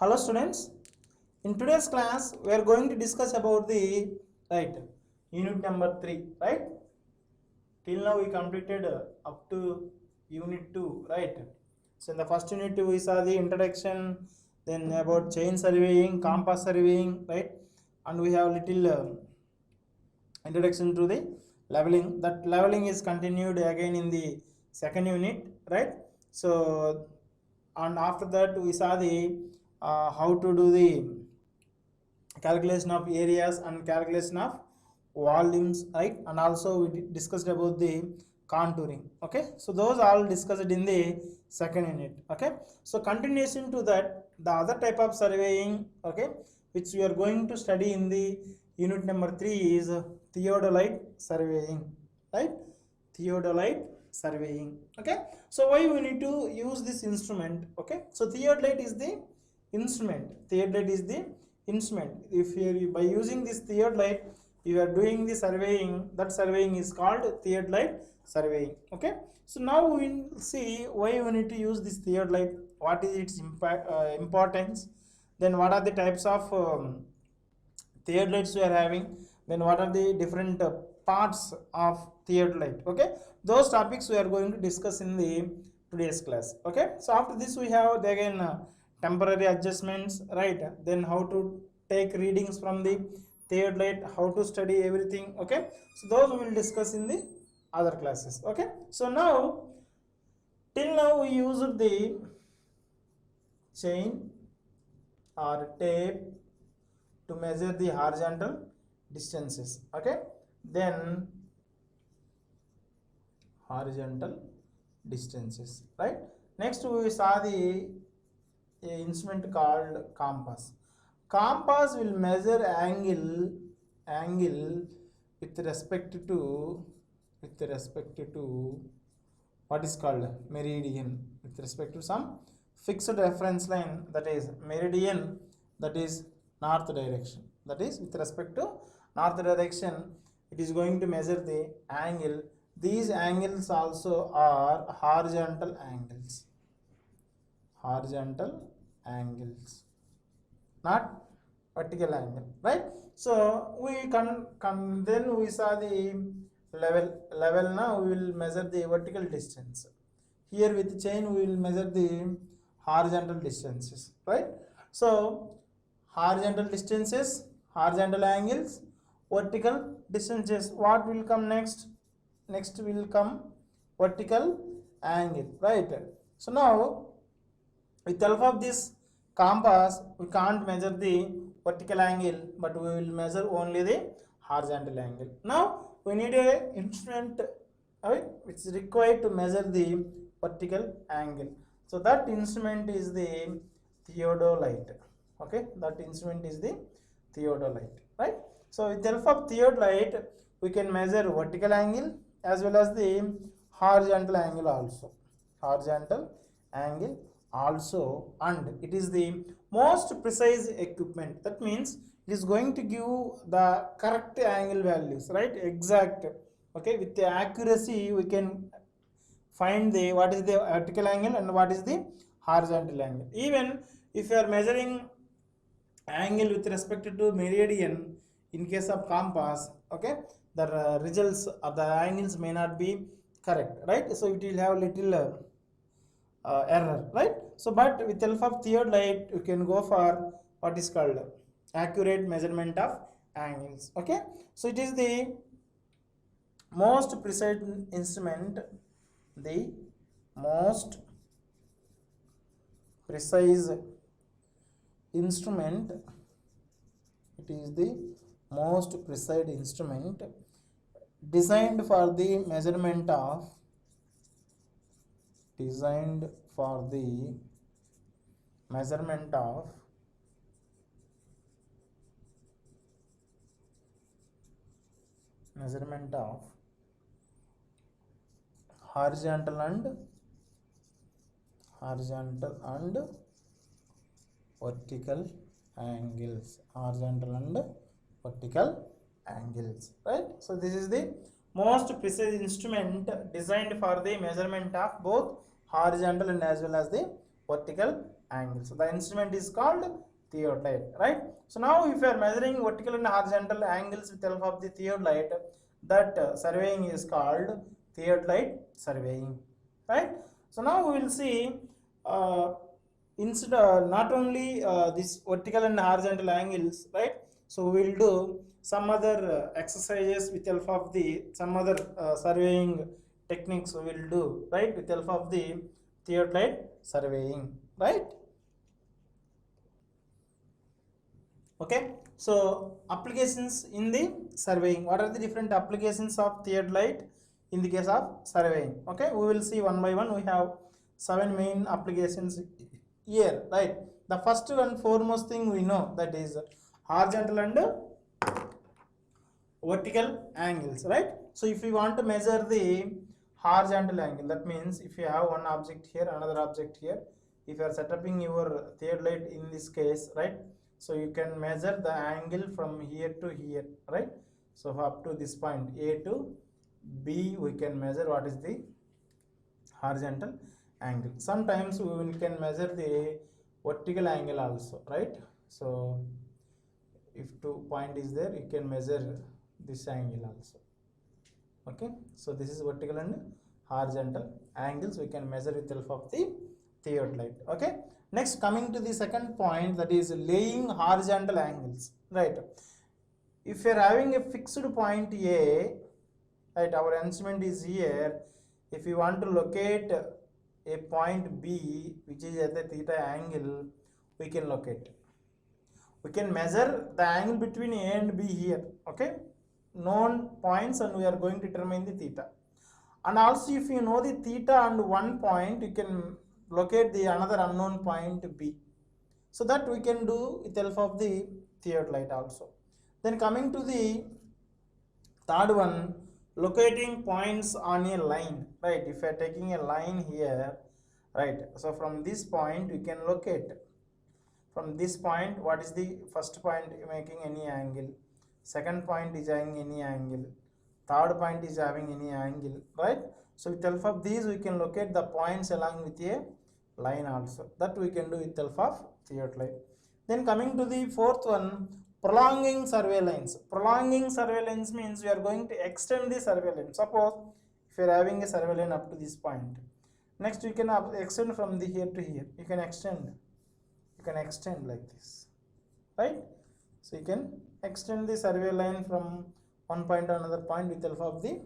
Hello students, in today's class we are going to discuss about the right unit number 3, right? Till now we completed up to unit 2, right? So in the first unit we saw the introduction, then about chain surveying, compass surveying, right? And we have little introduction to the leveling. That leveling is continued again in the second unit, right? So and after that we saw the how to do the calculation of areas and calculation of volumes, right? And also we discussed about the contouring. Okay, so those all discussed in the second unit. Okay, so continuation to that, the other type of surveying, okay, which we are going to study in the unit number 3 is theodolite surveying, right? Theodolite surveying. Okay, so why we need to use this instrument? Okay, so theodolite is the instrument. Theodolite is the instrument. If you by using this theodolite you are doing the surveying, that surveying is called theodolite surveying. Okay, so now we will see why we need to use this theodolite, what is its importance, then what are the types of theodolites we are having, then what are the different parts of theodolite. Okay, those topics we are going to discuss in the today's class. Okay, so after this we have again temporary adjustments, right? Then how to take readings from the theodolite, how to study everything. Okay, so those we will discuss in the other classes. Okay, so now till now we used the chain or tape to measure the horizontal distances. Okay, then horizontal distances, right? Next we saw the instrument called compass. Compass will measure angle with respect to what is called meridian, with respect to some fixed reference line, that is meridian, that is north direction, that is with respect to north direction it is going to measure the angle. These angles also are horizontal angles, not vertical angle, right? So we can then we saw the level. Now we will measure the vertical distance. Here with chain we will measure the horizontal distances, right? So horizontal distances, horizontal angles, vertical distances. What will come next? Next will come vertical angle, right? So now with the help of this compass we can't measure the vertical angle, but we will measure only the horizontal angle. Now we need a instrument, right, which is required to measure the vertical angle. So that instrument is the theodolite. Okay, that instrument is the theodolite, right? So with the help of theodolite we can measure vertical angle as well as the horizontal angle also, and it is the most precise equipment. That means it is going to give the correct angle values, right? Exact. Okay, with the accuracy we can find the what is the vertical angle and what is the horizontal angle. Even if you are measuring angle with respect to meridian in case of compass, okay, the results or the angles may not be correct, right? So it will have little error, right? So but with the help of theodolite you can go for what is called accurate measurement of angles. Okay, so it is the most precise instrument, the most precise instrument, it is the most precise instrument designed for the measurement of horizontal and vertical angles, right? So this is the most precise instrument designed for the measurement of both horizontal and as well as the vertical angle. So the instrument is called theodolite, right? So now if you are measuring vertical and horizontal angles with help of the theodolite, that surveying is called theodolite surveying, right? So now we will see uh, instead not only this vertical and horizontal angles, right? So we will do some other exercises with help of the some other surveying techniques we will do, right, with help of the theodolite surveying, right? Okay, so applications in the surveying, what are the different applications of theodolite in the case of surveying? Okay, we will see one by one. We have 7 main applications here, right? The first and foremost thing we know, that is horizontal and vertical angles, right? So if you want to measure the horizontal angle, that means if you have one object here, another object here, if you are setting your theodolite in this case, right? So you can measure the angle from here to here, right? So up to this point A to B, we can measure what is the horizontal angle. Sometimes we can measure the vertical angle also, right? So if 2 point is there, you can measure this angle also. Okay, so this is vertical and horizontal angles we can measure with help of the theodolite. Okay, next coming to the second point, that is laying horizontal angles, right? If you are having a fixed point A, right, our instrument is here. If you want to locate a point B which is at the theta angle, we can locate, we can measure the angle between A and B here, okay, known points, and we are going to determine the theta. And also if you know the theta and one point, you can locate the another unknown point B, so that we can do with help of the theodolite also. Then coming to the third one, locating points on a line, right? If you are taking a line here, right, so from this point we can locate, from this point what is the first point making any angle, second point is having any angle, third point is having any angle, right? So with help of these we can locate the points along with a line also, that we can do with help of theodolite. Then coming to the fourth one, prolonging survey lines. Prolonging survey lines means we are going to extend the survey line. Suppose if you are having a survey line up to this point, next you can extend from the here to here, you can extend, like this, right? So you can extend the survey line from one point to another point with help of the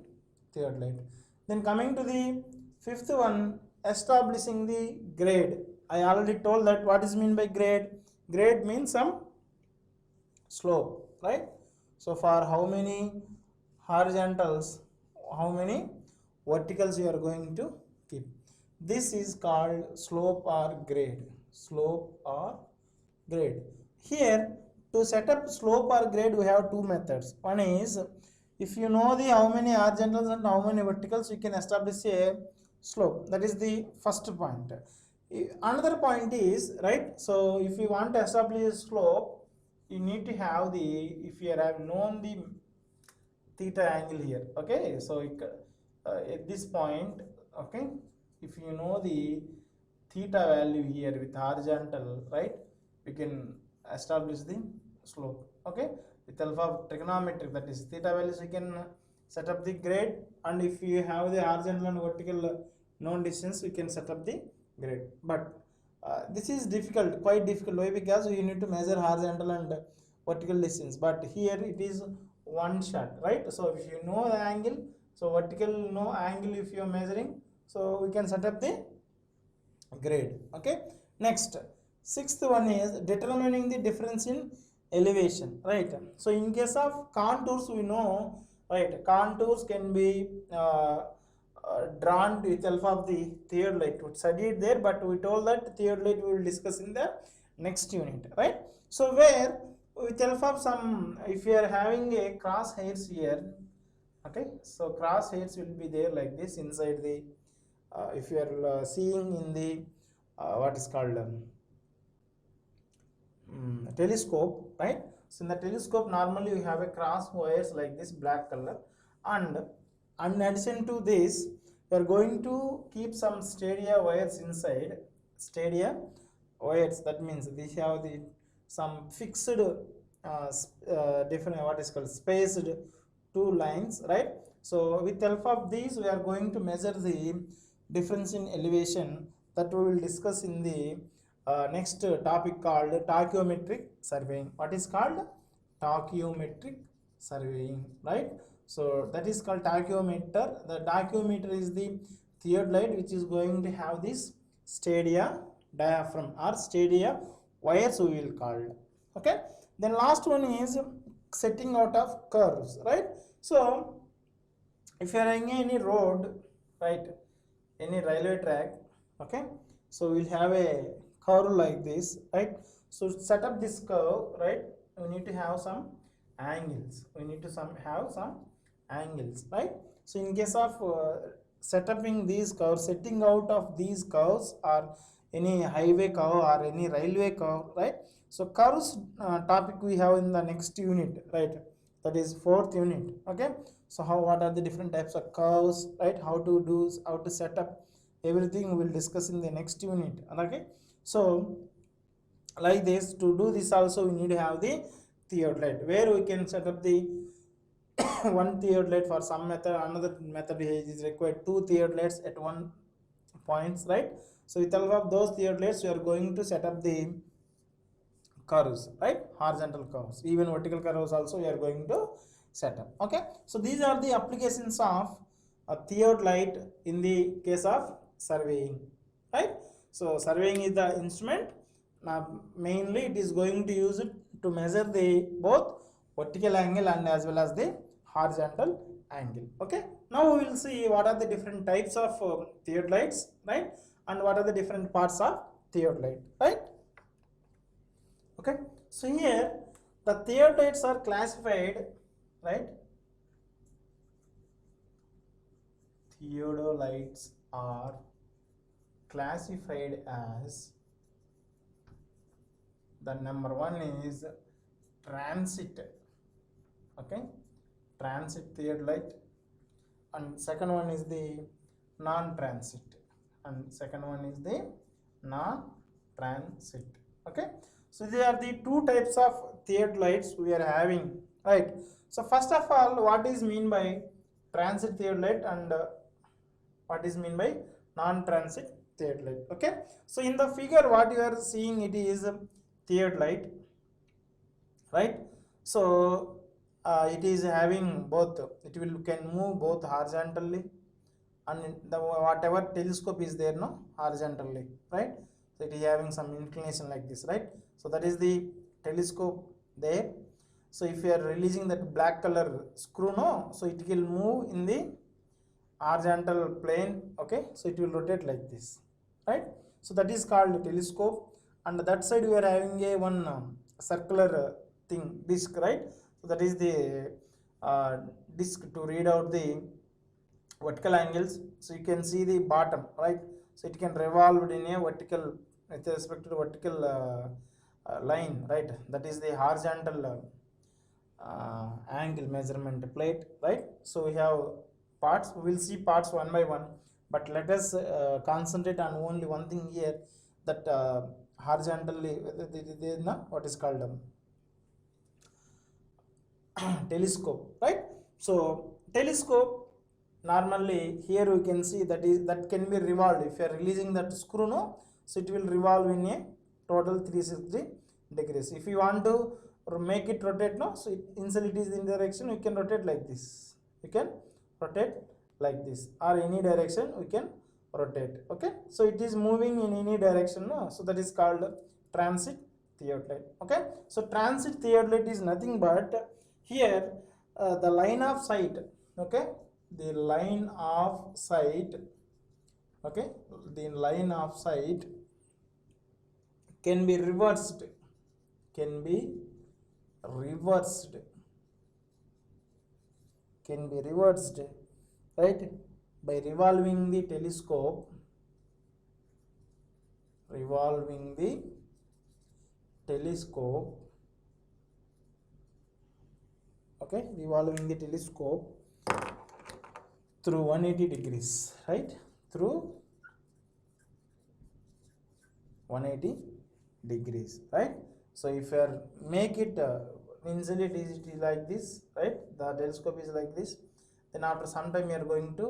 theodolite. Then coming to the fifth one, establishing the grade. I already told that what is mean by grade. Grade means some slope, right? So for how many horizontals, how many verticals you are going to keep, this is called slope or grade. Slope or grade. Here to set up slope or grade we have two methods. One is, if you know the how many horizontals and how many verticals, you can establish a slope. That is the first point. Another point is, right, so if you want to establish a slope, you need to have the, if you have known the theta angle here, okay, so at this point, okay, if you know the theta value here with horizontal, right, we can establish the slope, okay, with help of trigonometry, that is theta values, we can set up the grade, and if you have the horizontal and vertical known distance, we can set up the grade. But this is difficult, quite difficult. Why? Because you need to measure horizontal and vertical distance, but here it is one shot, right? So if you know the angle, so vertical no angle if you are measuring, so we can set up the grade. Okay, next sixth one is determining the difference in elevation, right? So in case of contours, we know, right, contours can be drawn with help of the theodolite. We studied there, but we told that theodolite we will discuss in the next unit, right? So where with help of some, if you are having a cross hairs here, okay, so cross hairs will be there like this inside the if you are seeing in the what is called telescope, right? So in the telescope normally you have a cross wires like this black color, and in addition to this you are going to keep some stadia wires inside, stadia wires, that means we have the some fixed different what is called spaced two lines, right? So with help of these we are going to measure the difference in elevation, that we will discuss in the next topic called tachyometric surveying. What is called tachyometric surveying, right? So that is called tachyometer. The tachyometer is the theodolite which is going to have this stadia diaphragm or stadia wires we will call. Okay, then last one is setting out of curves, right? So if you are in any road, right, any railway track, okay, so we'll have a curve like this, right? So set up this curve, right, we need to have some angles, we need to have some angles, right? So in case of setting these curves, setting out of these curves or any highway curve or any railway curve, right? So curves topic we have in the next unit, right? That is fourth unit. Okay, so what are the different types of curves, right? How to do, how to set up, everything we will discuss in the next unit. Okay, so like this, to do this also we need to have the theodolite, where we can set up the one theodolite for some method, another method is required two theodolites at one points, right? So with help of those theodolites we are going to set up the curves, right? Horizontal curves, even vertical curves also we are going to set up. Okay, so these are the applications of a theodolite in the case of surveying, right? So surveying is the instrument. Now mainly it is going to use it to measure the both vertical angle and as well as the horizontal angle. Okay, now we will see what are the different types of theodolites, right, and what are the different parts of theodolite, right? Okay, so here the theodolites are classified, right? Theodolites are classified as, the number one is transit, okay, transit theodolite, and second one is the non-transit, and second one is the non-transit. Okay, so they are the two types of theodolites we are having, right? So first of all, what is mean by transit theodolite and what is mean by non-transit theodolite? Okay, so in the figure what you are seeing, it is theodolite, right? So it is having both, it will can move both horizontally and the whatever telescope is there, no, horizontally, right? So it is having some inclination like this, right? So that is the telescope there. So if you are releasing that black color screw, no, so it will move in the horizontal plane. Okay, so it will rotate like this, right? So that is called telescope. And that side we are having a one circular thing, disc, right? So that is the disc to read out the vertical angles. So you can see the bottom, right? So it can revolve in a vertical, with respect to the vertical line, right? That is the horizontal angle measurement plate, right? So we have parts, we will see parts one by one, but let us concentrate on only one thing here, that horizontally what is called telescope, right? So telescope, normally here we can see that is, that can be revolved. If you are releasing that screw, no, so it will revolve in a total 360 degrees. If you want to make it rotate, no, so initially it is in direction, you can rotate like this, you can rotate like this, or any direction we can rotate. Okay, so it is moving in any direction, no, so that is called transit theodolite. Okay, so transit theodolite is nothing but here the line of sight, okay, the line of sight, okay, the line of sight can be reversed, can be reversed, can be reversed, right, by revolving the telescope, revolving the telescope, okay, revolving the telescope through 180 degrees, right, through 180 degrees, right? So if you are make it initially it is like this, right? The telescope is like this, then after some time you are going to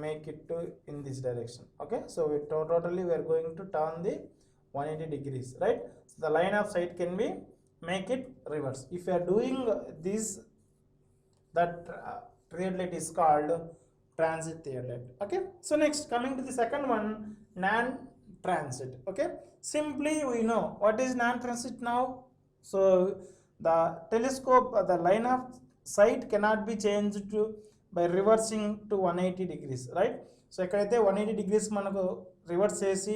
make it to in this direction. Okay, so totally we are going to turn the 180 degrees, right? So the line of sight can be make it reverse. If you are doing this, that theodolite is called transit theodolite. Okay, so next coming to the second one, non transit. Okay, simply we know what is non transit now. So the telescope the line of sight cannot be changed to by reversing to 180 degrees, right? So ఎక్కడైతే 180 degrees మనకు reverse చేసి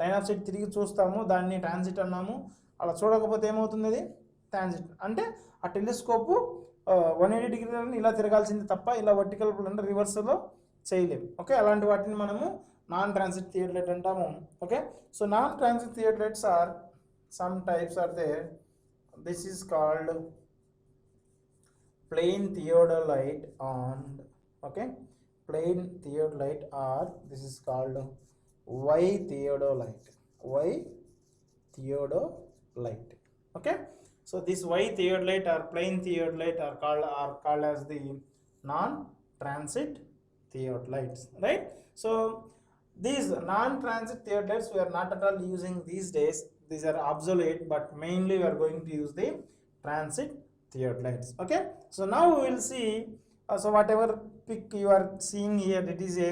line of sight తిరిగి చూస్తాము దాన్ని transit అన్నాము. అలా చూడకపోతే ఏమవుతుంది, అది ట్రాన్సిట్ అంటే ఆ టెలిస్కోపు 180 డిగ్రీలను ఇలా తిరగాల్సింది తప్ప ఇలా వర్టికల్ అంటే రివర్స్లో చేయలేము. ఓకే, అలాంటి వాటిని మనము నాన్ ట్రాన్సిట్ థియోడలైట్ అంటాము. Okay, so non transit theodolites are some types are there. This is called plain theodolite and okay, plain theodolite, or this is called Y theodolite. Y theodolite. Okay, so this Y theodolite or plain theodolite are called as the non-transit theodolites, right? So these non-transit theodolites we are not at all using these days. These are obsolete, but mainly we are going to use the transit theodolites. Okay, so now we will see so whatever pic you are seeing here, it is a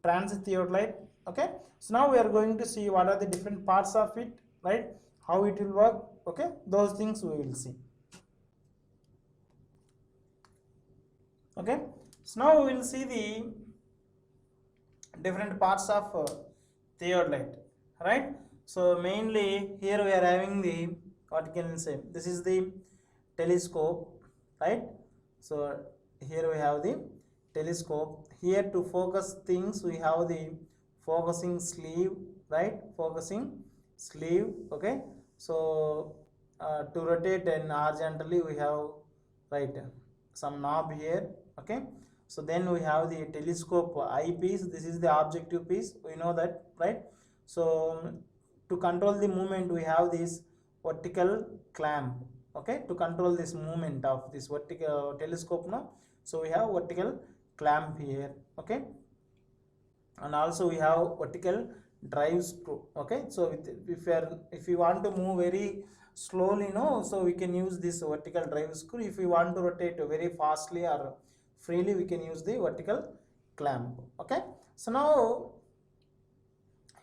transit theodolite. Okay, so now we are going to see what are the different parts of it, right? How it will work. Okay, those things we will see. Okay, so now we will see the different parts of theodolite, right? So mainly here we are having the, what can we say, this is the telescope, right? So here we have the telescope. Here to focus things we have the focusing sleeve, right? Focusing sleeve. Okay, so to rotate and horizontally we have, right, some knob here. Okay, so then we have the telescope eyepiece. This is the objective piece, we know that, right? So to control the movement we have this vertical clamp. Okay, to control this movement of this vertical telescope now, so we have vertical clamp here. Okay, and also we have vertical drive screw. Okay, so if you want to move very slowly, no, so we can use this vertical drive screw. If we want to rotate very fastly or freely, we can use the vertical clamp. Okay, so now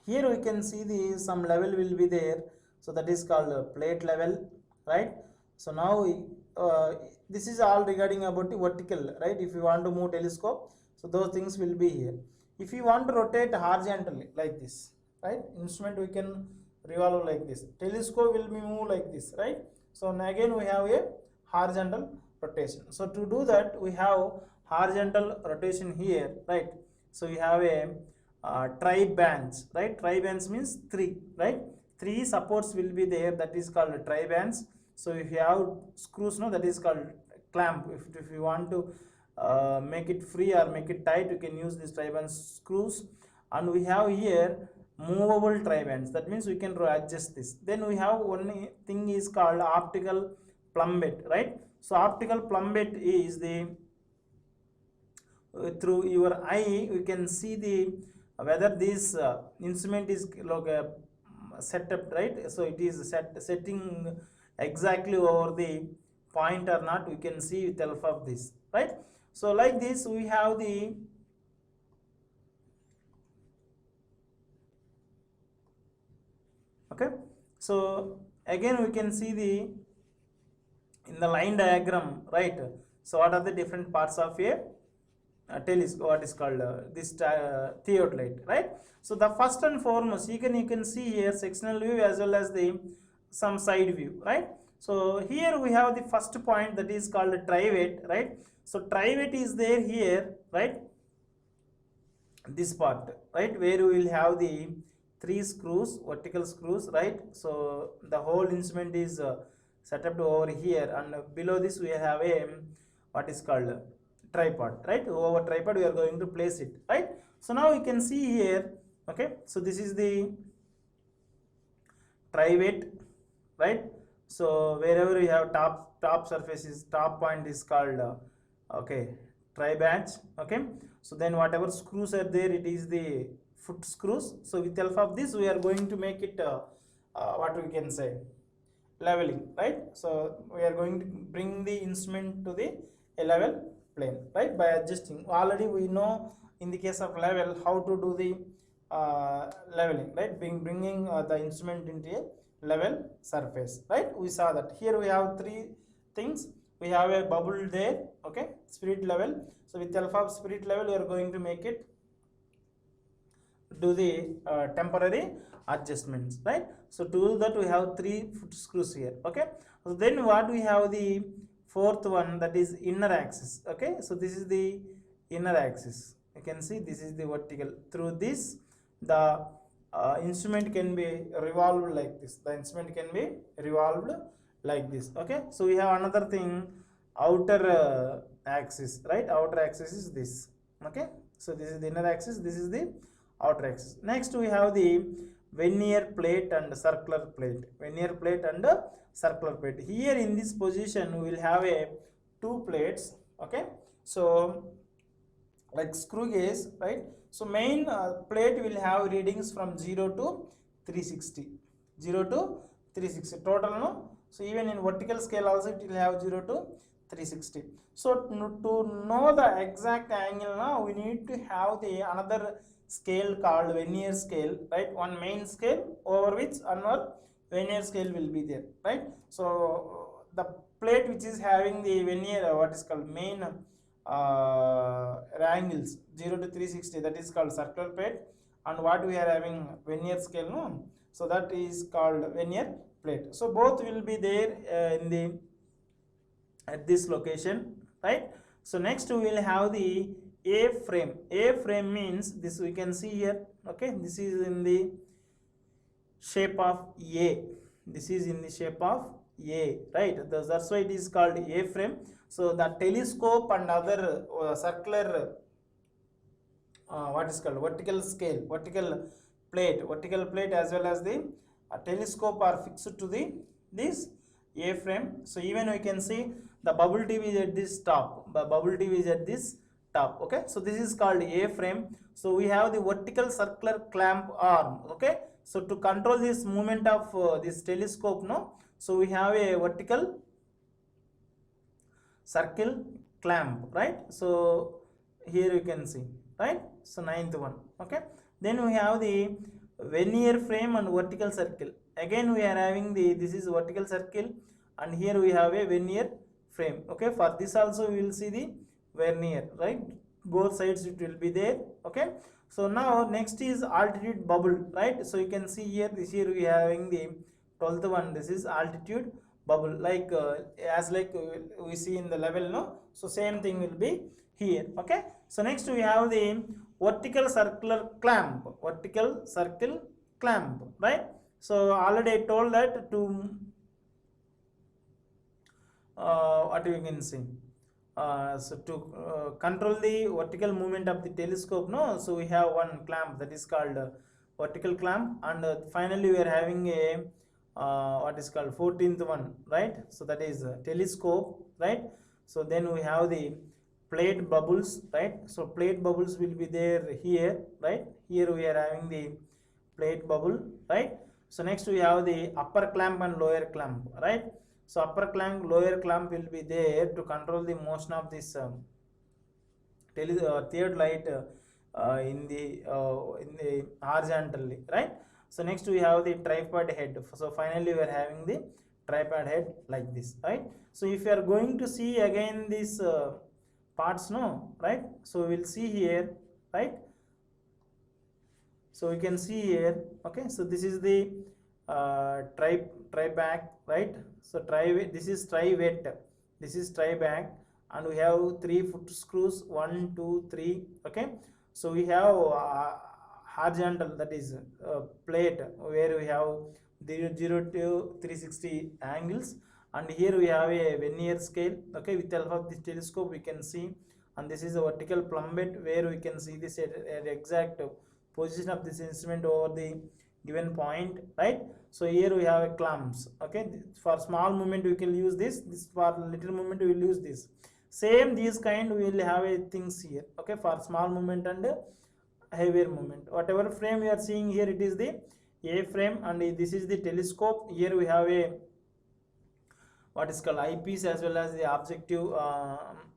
here we can see the some level will be there, so that is called plate level, right? So now this is all regarding about the vertical, right? If you want to move telescope, so those things will be here. If you want to rotate horizontally like this, right, instrument we can revolve like this, telescope will be move like this, right? So again we have a horizontal rotation. So to do that we have horizontal rotation here, right? So we have a tri-bands, right? Tri-bands means 3, right? 3 supports will be there, that is called tri-bands. So if you have screws, no, that is called clamp. If you want to make it free or make it tight, you can use these tri-band screws. And we have here movable tri-bands, that means we can adjust this. Then we have one thing is called optical plummet, right? So optical plummet is the through your eye you can see the whether this instrument is like set up, right? So it is setting exactly over the point or not, we can see with help of this, right? So like this we have the okay, so again we can see the in the line diagram, right? So what are the different parts of a telescope, what is called this theodolite, right? So the first and foremost you can see here sectional view as well as the some side view, right? So here we have the first point, that is called trivet, right? So trivet is there here, right? This part, right, where we will have the 3 screws, vertical screws, right? So the whole instrument is set up over here, and below this we have a what is called tripod, right? Over tripod we are going to place it, right? So now you can see here, okay, so this is the trivet, right? So wherever you have top surface is top point is called okay, try batch. Okay, so then whatever screws are there, it is the foot screws. So with help of this we are going to make it what we can say, leveling, right? So we are going to bring the instrument to the a level plane, right, by adjusting. Already we know in the case of level how to do the leveling, right, bringing the instrument into a level surface, right? We saw that here we have three things. We have a bubble there, okay, spirit level. So with help of spirit level we are going to make it do the temporary adjustments, right? So to do that we have three foot screws here, okay. So then what we have, the fourth one, that is inner axis, okay. So this is the inner axis, you can see this is the vertical. Through this the instrument can be revolved like this, the instrument can be revolved like this, okay. So we have another thing, outer axis, right? Outer axis is this, okay. So this is the inner axis, this is the outer axis. Next we have the vernier plate and circular plate. Vernier plate and circular plate. Here in this position we will have a two plates, okay. So like screw gauge, right? So main plate will have readings from 0 to 360, 0 to 360 total, no. So even in vertical scale also it will have 0 to 360. So to know the exact angle now, we need to have the another scale called vernier scale, right? One main scale over which another vernier scale will be there, right? So the plate which is having the vernier, what is called main angles 0 to 360, that is called circular plate. And what we are having vernier scale, no, so that is called vernier plate. So both will be there in the at this location, right? So next we will have the A frame. A frame means this, we can see here, okay, this is in the shape of A, this is in the shape of A, right? That's why it is called A frame. So the telescope and other circular what is called vertical scale, vertical plate as well as the telescope are fixed to the this A frame. So even we can see the bubble tube is at this top, the bubble tube is at this top, okay. So this is called A frame. So we have the vertical circular clamp arm, okay. So to control this movement of this telescope, no, so we have a vertical circle clamp, right? So here you can see, right? So ninth one, okay. Then we have the vernier frame and vertical circle. Again we are having the, this is vertical circle and here we have a vernier frame, okay. For this also we will see the vernier, right? Both sides it will be there, okay. So now next is altitude bubble, right? So you can see here, this here we are having the 12th one, this is altitude bubble, like as like we see in the level, no. So same thing will be here, okay. So next we have the vertical circular clamp, vertical circle clamp, right? So already I told that to what you can see, so to control the vertical movement of the telescope, no, so we have one clamp that is called vertical clamp. And finally we are having a what is called 14th one, right? So that is telescope, right? So then we have the plate bubbles, right? So plate bubbles will be there here, right? Here we are having the plate bubble, right? So next we have the upper clamp and lower clamp, right? So upper clamp, lower clamp will be there to control the motion of this third light in the horizontally, right? So next we have the tripod head. So finally we are having the tripod head like this, right? So if you are going to see again these parts, no, right? So we will see here, right? So we can see here, okay. So this is the tri back, right? So this is tri wet, this is tri back, and we have 3 foot screws, 1 2 3, okay. So we have horizontal, that is plate where we have 0 to 360 angles, and here we have a vernier scale, okay. With the help of this telescope we can see, and this is a vertical plummet where we can see this at exact position of this instrument over the given point, right? So here we have a clumps. Okay, for small movement we can use this for little movement we will use this. Same these kind we will have a things here. Okay, for small movement and heavier movement. Whatever frame we are seeing here, it is the A frame, and this is the telescope. Here we have a what is called eyepiece as well as the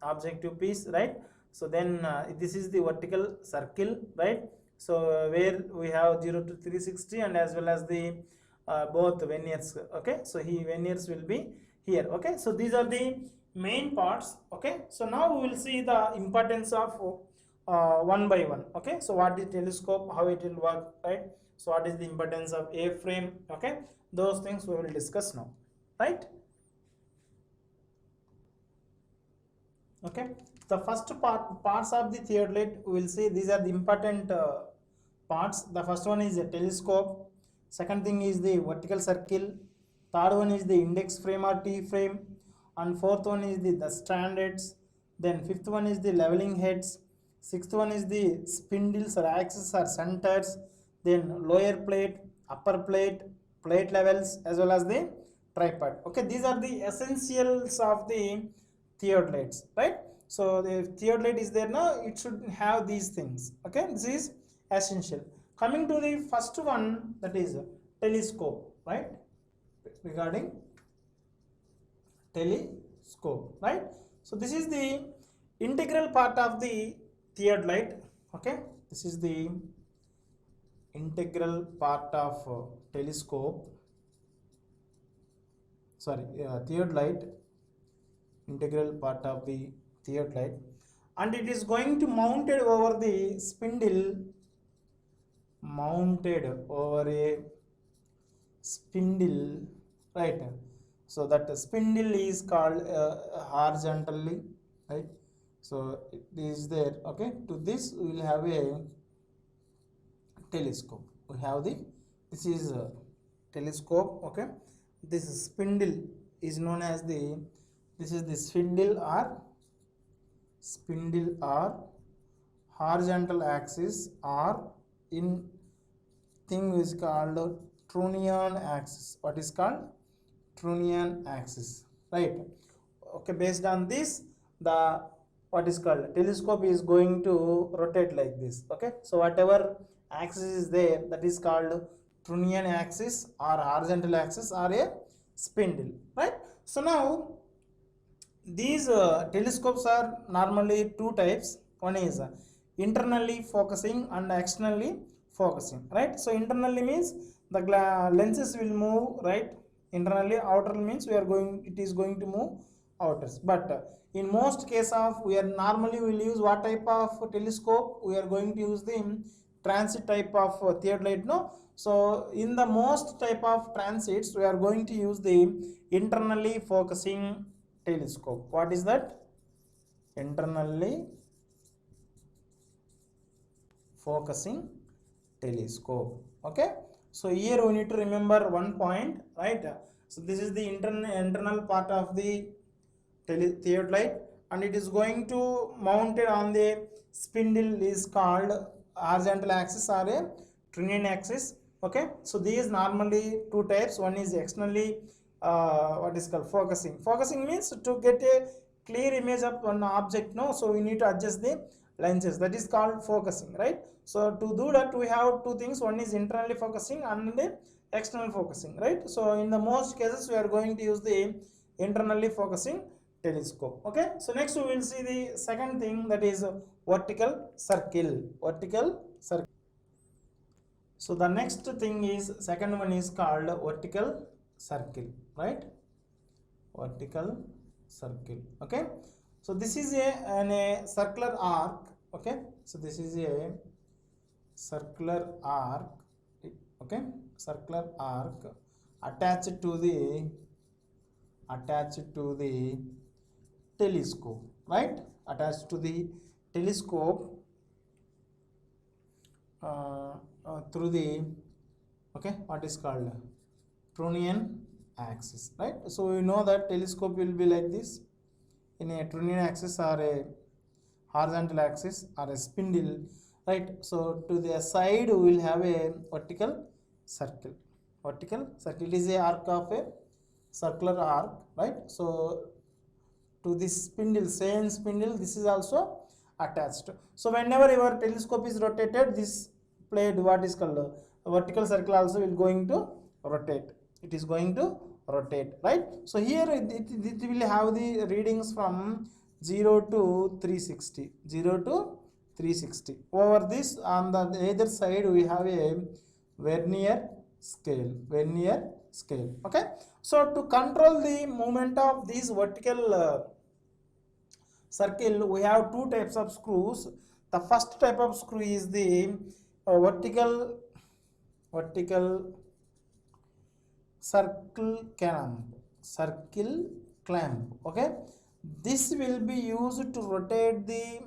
objective piece, right? So then this is the vertical circle, right? So where we have 0 to 360 and as well as the both verniers. Okay, so he verniers will be here. Okay, so these are the main parts. Okay, so now we will see the importance of one by one. Okay, so what is telescope, how it will work, right? So what is the importance of A frame? Okay, those things we will discuss now, right? Okay, the first parts of the theodolite we will see. These are the important parts. The first one is a telescope, second thing is the vertical circle, third one is the index frame or T frame, and fourth one is the standards, then fifth one is the leveling heads, sixth one is the spindles or axes or centers, then lower plate, upper plate, plate levels, as well as the tripod. Okay, these are the essentials of the theodolites, right? So the theodolite is there now, it should have these things. Okay, this is essential. Coming to the first one, that is telescope, right? Regarding telescope, right? So this is the integral part of the theodolite. Okay, this is the integral part of telescope, sorry, theodolite, integral part of the theodolite, and it is going to mounted over the spindle, mounted over a spindle, right? So that spindle is called horizontally, right? So it is there. Okay, to this we will have a telescope. We have the, this is a telescope. Okay, this spindle is known as the, this is the spindle or horizontal axis, or in thing is called Trunnion axis. What is called Trunnion axis, right? Okay, based on this, the what is called telescope is going to rotate like this. Okay, so whatever axis is there, that is called Trunnion axis or horizontal axis or a spindle, right? So now these telescopes are normally two types. One is internally focusing and externally focusing, right? So internally means the lenses will move, right? Internally, outer means we are going, it is going to move outwards. But in most case of, we are normally will use what type of telescope? We are going to use the transit type of theodolite, no? So in the most type of transits, we are going to use the internally focusing telescope. What is that? Internally focusing telescope. Okay, so here we need to remember one point, right? So this is the internal part of the theodolite, and it is going to mount it on the spindle is called horizontal axis or a Trunnion axis. Okay, so these normally two types. One is externally what is called focusing means to get a clear image of one object, no? So we need to adjust the lenses, that is called focusing, right? So to do that we have two things, one is internally focusing and the external focusing, right? So in the most cases we are going to use the internally focusing telescope. Okay, so next we will see the second thing, that is vertical circle. So the next thing is, second one is called vertical circle, right? Vertical circle. Okay, so this is a circular arc. Okay, so this is a circular arc. Okay, circular arc attached to the telescope, right? Attached to the telescope through the, okay, what is called Trunnion axis, right? So we know that telescope will be like this, in a Trunnion axis or a horizontal axis or a spindle, right? So to the side we will have a vertical circle. Vertical circle, it is a arc of a circular arc, right? So to this spindle, same spindle, this is also attached. So whenever your telescope is rotated, this plate, what is called vertical circle, also will going to rotate. It is going to rotate, right? So here it will have the readings from 0 to 360, 0 to 360. Over this, on the either side, we have a vernier scale, vernier scale. Okay, so to control the movement of these vertical circle, we have two types of screws. The first type of screw is the vertical circle clamp. Okay, this will be used to rotate the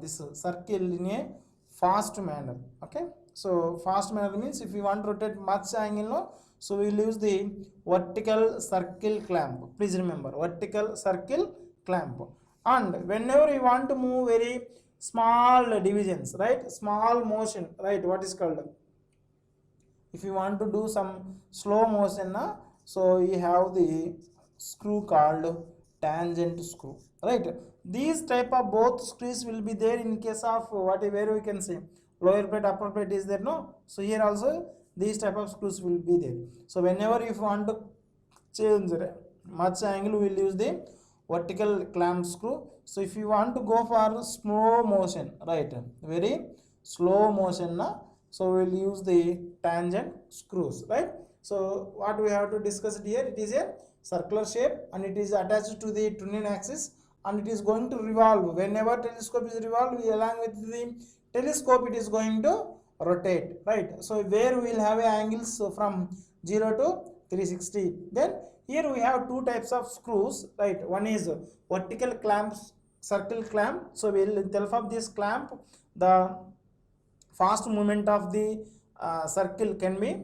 this circle in a fast manner. Okay, so fast manner means if you want to rotate much angle, no, so we will use the vertical circle clamp. Please remember, vertical circle clamp. And whenever you want to move very small divisions, right, small motion, right, what is called, if you want to do some slow motion, so you have the screw called tangent screw, right? These type of both screws will be there in case of whatever we can say lower plate, upper plate is there, no? So here also these type of screws will be there. So whenever if you want to change much angle, we will use the vertical clamp screw. So if you want to go for slow motion, right, very slow motion, so we will use the tangent screws, right? So what we have to discuss it here, it is a circular shape and it is attached to the Trunnion axis and it is going to revolve. Whenever telescope is revolved, along with the telescope, it is going to rotate, right? So where we will have angles from 0 to 360. Then here we have two types of screws, right? One is vertical clamps, circle clamp. So we will, with the help of this clamp, the fast movement of the circle can be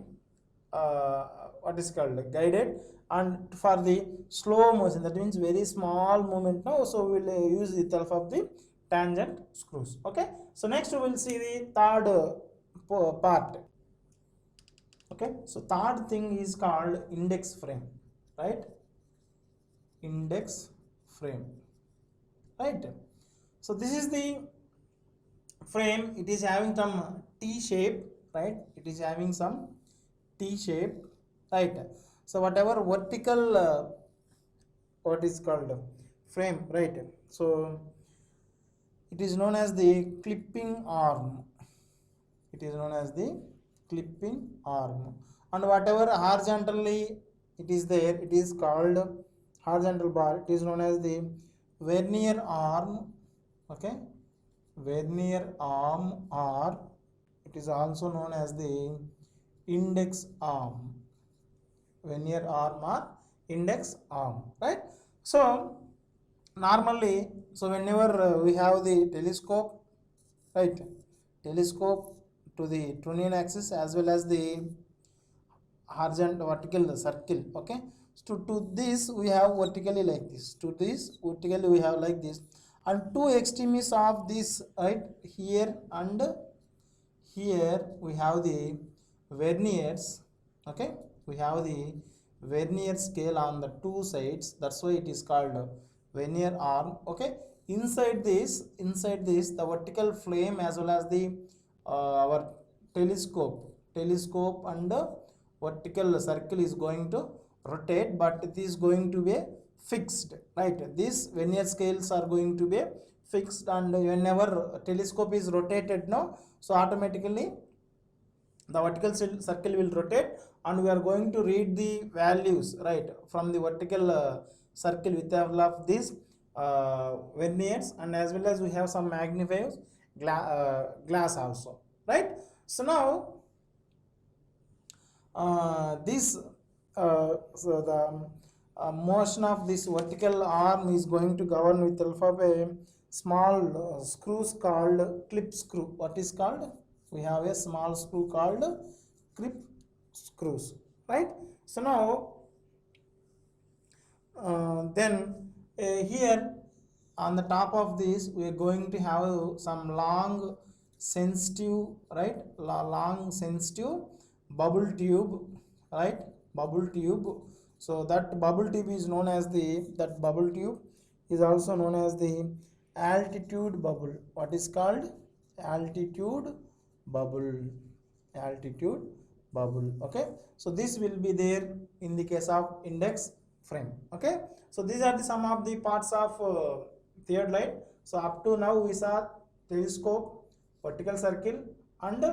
what is called guided, and for the slow motion, that means very small movement, now, so we will use the help of the tangent screws. Okay, so next we will see the third part. Okay, so third thing is called index frame, right? Index frame, right? So this is the frame. It is having some T shape, right? It is having some T shape, right? So whatever vertical what is called frame, right? So it is known as the clipping arm. It is known as the clipping arm. And whatever horizontally it is there, it is called horizontal bar. It is known as the vernier arm. Okay, vernier arm, or it is also known as the index arm. Vernier arm or index arm, right? So normally, so whenever we have the telescope, right, telescope to the Trunnion axis as well as the horizontal vertical circle. Okay, so to this we have vertically like this, to this vertically we have like this, and two extremes of this, right, here and here we have the verniers. Okay, we have the vernier scale on the two sides, that's why it is called vernier arm. Okay, inside this the vertical flame as well as the our telescope and the vertical circle is going to rotate, but it is going to be fixed, right? These vernier scales are going to be fixed, and whenever telescope is rotated now, so automatically the vertical circle will rotate and we are going to read the values, right, from the vertical circle with the help of these verniers, and as well as we have some magnifiers, glass also, right? So now this so the motion of this vertical arm is going to govern with the help of a small screws called clip screw. What is called? We have a small screw called clip screws, right? So now then here on the top of this we are going to have some long sensitive, right, long sensitive bubble tube, right? Bubble tube. So that bubble tube is known as that bubble tube is also known as the altitude bubble. What is called? Altitude bubble. Altitude bubble. Okay, so this will be there in the case of index frame. Okay, so these are the some of the parts of theodolite. So up to now we saw telescope, vertical circle, and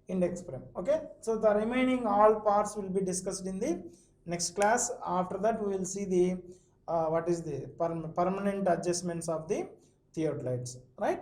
index frame. Okay, so the remaining all parts will be discussed in the next class. After that we will see the what is the permanent adjustments of the theodolites, right?